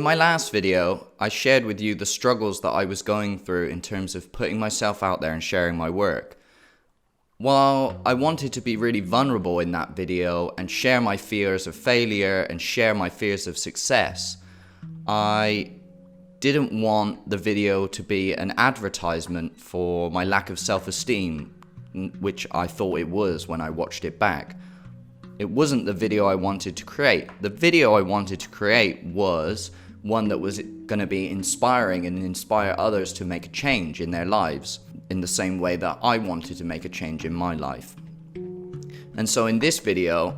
In my last video, I shared with you the struggles that I was going through in terms of putting myself out there and sharing my work. While I wanted to be really vulnerable in that video and share my fears of failure and share my fears of success, I didn't want the video to be an advertisement for my lack of self-esteem, which I thought it was when I watched it back. It wasn't the video I wanted to create. The video I wanted to create was one that was going to be inspiring and inspire others to make a change in their lives in the same way that I wanted to make a change in my life. And so in this video,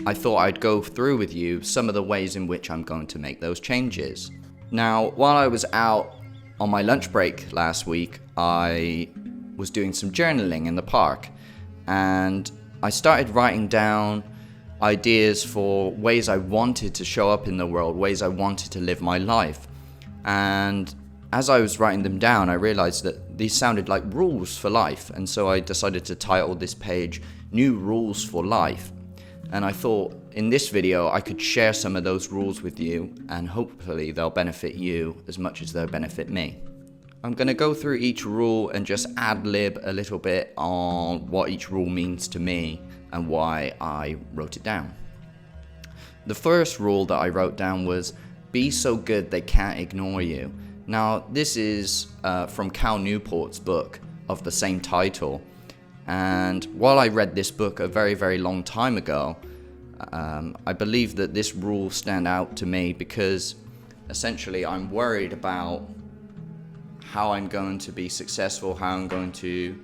I thought I'd go through with you some of the ways in which I'm going to make those changes. Now, while I was out on my lunch break last week, I was doing some journaling in the park, and I started writing down ideas for ways I wanted to show up in the world, ways I wanted to live my life. And as I was writing them down, I realized that these sounded like rules for life. And so I decided to title this page New Rules for Life. And I thought in this video I could share some of those rules with you, and hopefully they'll benefit you as much as they'll benefit me. I'm going to go through each rule and just ad-lib a little bit on what each rule means to me and why I wrote it down. The first rule that I wrote down was, be so good they can't ignore you. Now, this is from Cal Newport's book of the same title. And while I read this book a very, very long time ago, I believe that this rule stand out to me because essentially I'm worried about how I'm going to be successful, how I'm going to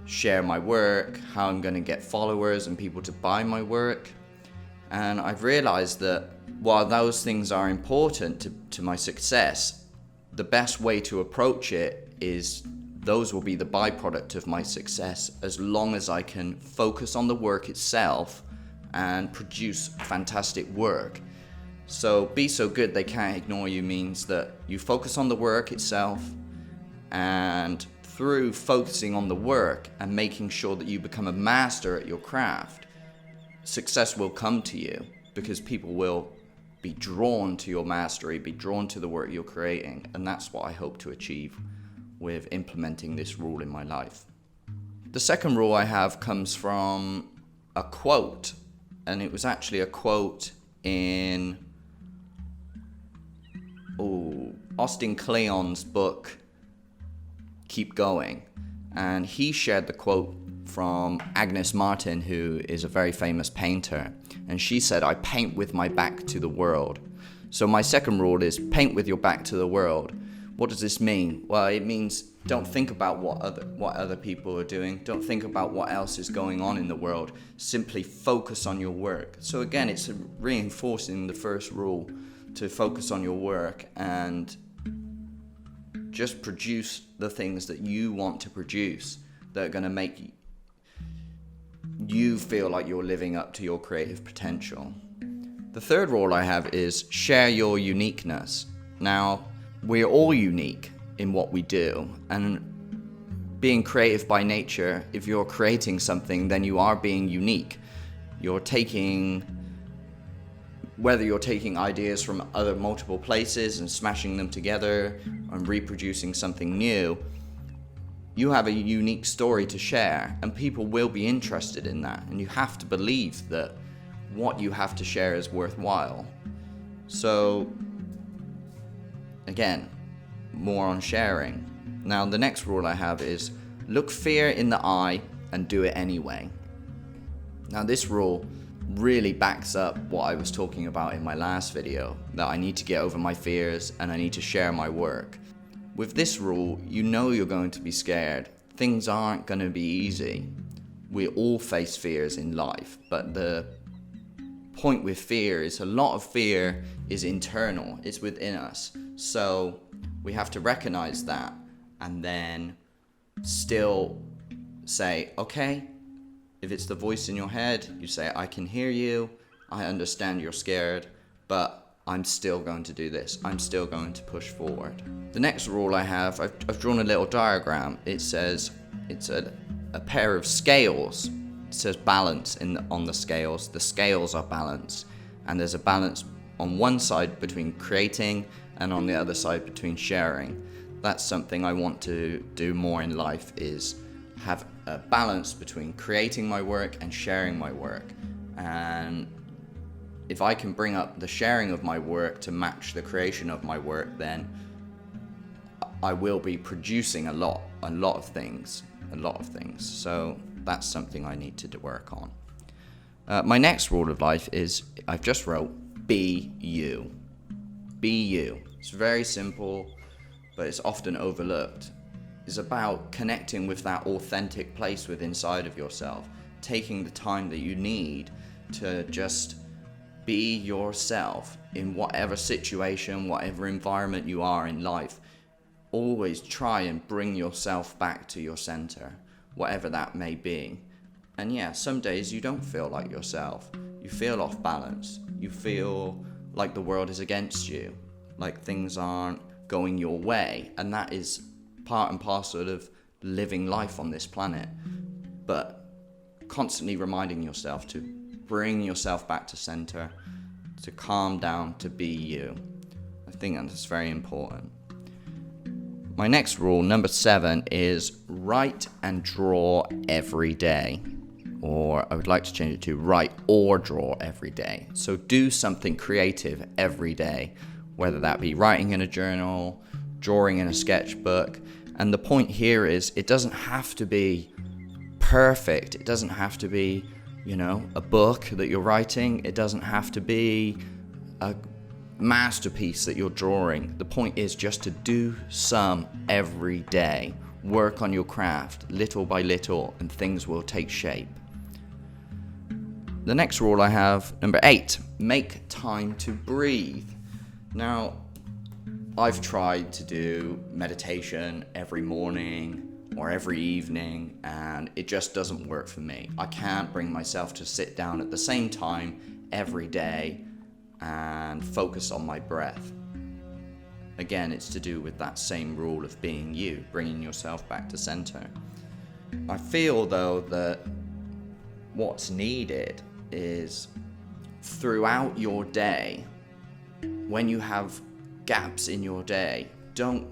share my work, how I'm going to get followers and people to buy my work. And I've realized that while those things are important to my success, the best way to approach it is those will be the byproduct of my success as long as I can focus on the work itself and produce fantastic work. So be so good they can't ignore you means that you focus on the work itself, and through focusing on the work and making sure that you become a master at your craft, success will come to you because people will be drawn to your mastery, be drawn to the work you're creating. And that's what I hope to achieve with implementing this rule in my life. The second rule I have comes from a quote, and it was actually a quote in Austin Kleon's book, Keep Going. And he shared the quote from Agnes Martin, who is a very famous painter. And she said, I paint with my back to the world. So my second rule is paint with your back to the world. What does this mean? Well, it means don't think about what other people are doing. Don't think about what else is going on in the world. Simply focus on your work. So again, it's reinforcing the first rule to focus on your work and just produce the things that you want to produce that are going to make you feel like you're living up to your creative potential. The third rule I have is share your uniqueness. Now, we're all unique in what we do, and being creative by nature, if you're creating something, then you are being unique. Whether you're taking ideas from other multiple places and smashing them together and reproducing something new, you have a unique story to share, and people will be interested in that. And you have to believe that what you have to share is worthwhile. So, again, more on sharing. Now, the next rule I have is look fear in the eye and do it anyway. Now, this rule really backs up what I was talking about in my last video, that I need to get over my fears and I need to share my work. With this rule, you know you're going to be scared. Things aren't going to be easy. We all face fears in life, but the point with fear is a lot of fear is internal, it's within us. So we have to recognize that and then still say, okay, if it's the voice in your head, you say, I can hear you, I understand you're scared, but I'm still going to do this. I'm still going to push forward. The next rule I have, I've drawn a little diagram. It says it's a pair of scales. It says balance on the scales. The scales are balanced, and there's a balance on one side between creating and on the other side between sharing. That's something I want to do more in life, is have a balance between creating my work and sharing my work. And if I can bring up the sharing of my work to match the creation of my work, then I will be producing a lot of things. So that's something I need to work on. My next rule of life is, I've just wrote, be you. Be you. It's very simple, but it's often overlooked. It's about connecting with that authentic place within inside of yourself, taking the time that you need to just be yourself in whatever situation, whatever environment you are in life. Always try and bring yourself back to your center, whatever that may be. And yeah, some days you don't feel like yourself. You feel off balance. You feel like the world is against you, like things aren't going your way. And that is part and parcel of living life on this planet. But constantly reminding yourself to bring yourself back to center, to calm down, to be you. I think that's very important. My next rule, number 7, is write and draw every day. Or I would like to change it to write or draw every day. So do something creative every day, whether that be writing in a journal, drawing in a sketchbook. And the point here is, it doesn't have to be perfect. It doesn't have to be, a book that you're writing. It doesn't have to be a masterpiece that you're drawing. The point is just to do some every day. Work on your craft little by little, and things will take shape. The next rule I have, number 8, make time to breathe. Now, I've tried to do meditation every morning or every evening, and it just doesn't work for me. I can't bring myself to sit down at the same time every day and focus on my breath. Again, it's to do with that same rule of being you, bringing yourself back to center. I feel, though, that what's needed is throughout your day, when you have gaps in your day, don't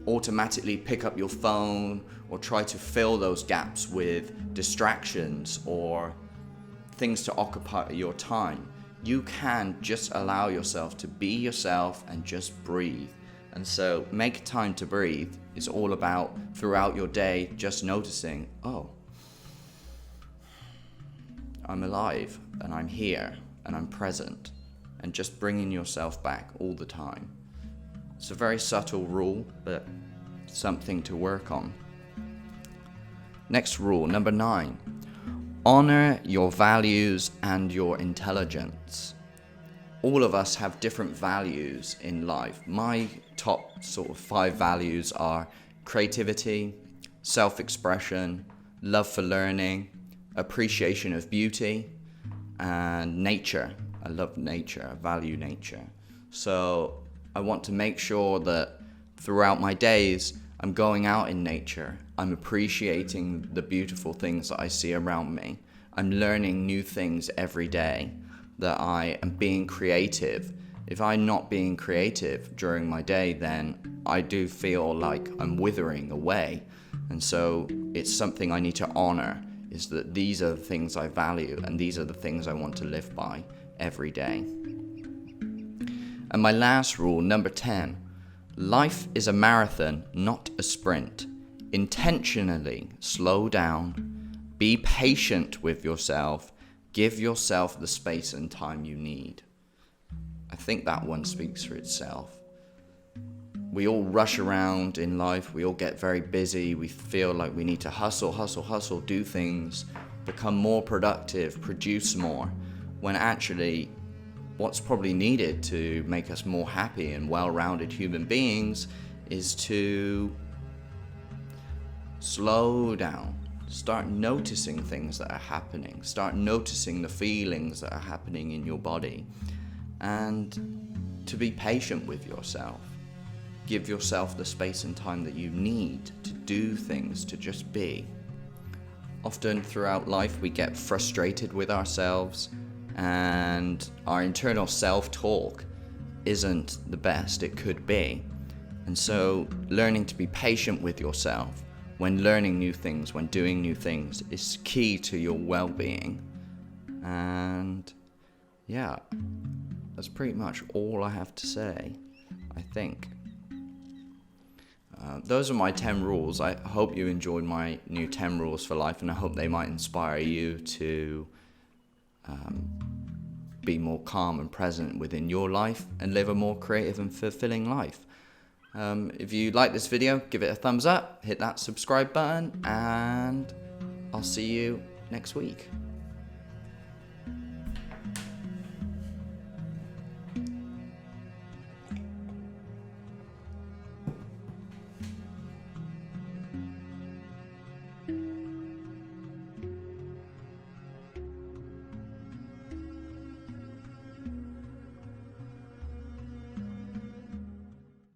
automatically pick up your phone or try to fill those gaps with distractions or things to occupy your time. You can just allow yourself to be yourself and just breathe. And so make time to breathe is all about, throughout your day, just noticing, oh, I'm alive and I'm here and I'm present, and just bringing yourself back all the time. It's a very subtle rule, but something to work on. Next rule, number 9. Honor your values and your intelligence. All of us have different values in life. My top sort of 5 values are creativity, self-expression, love for learning, appreciation of beauty, and nature. I love nature, I value nature. So I want to make sure that throughout my days, I'm going out in nature. I'm appreciating the beautiful things that I see around me. I'm learning new things every day, that I am being creative. If I'm not being creative during my day, then I do feel like I'm withering away. And so it's something I need to honor, is that these are the things I value and these are the things I want to live by every day. And my last rule, number 10, life is a marathon, not a sprint. Intentionally slow down, be patient with yourself, give yourself the space and time you need. I think that one speaks for itself. We all rush around in life, we all get very busy, we feel like we need to hustle, do things, become more productive, produce more, when actually what's probably needed to make us more happy and well-rounded human beings is to slow down, start noticing things that are happening, start noticing the feelings that are happening in your body, and to be patient with yourself. Give yourself the space and time that you need to do things, to just be. Often throughout life we get frustrated with ourselves and our internal self-talk isn't the best it could be. And so learning to be patient with yourself when learning new things, when doing new things, is key to your well-being. And yeah, that's pretty much all I have to say, I think. Those are my 10 rules. I hope you enjoyed my new 10 rules for life, and I hope they might inspire you to be more calm and present within your life and live a more creative and fulfilling life. If you like this video, give it a thumbs up, hit that subscribe button, and I'll see you next week.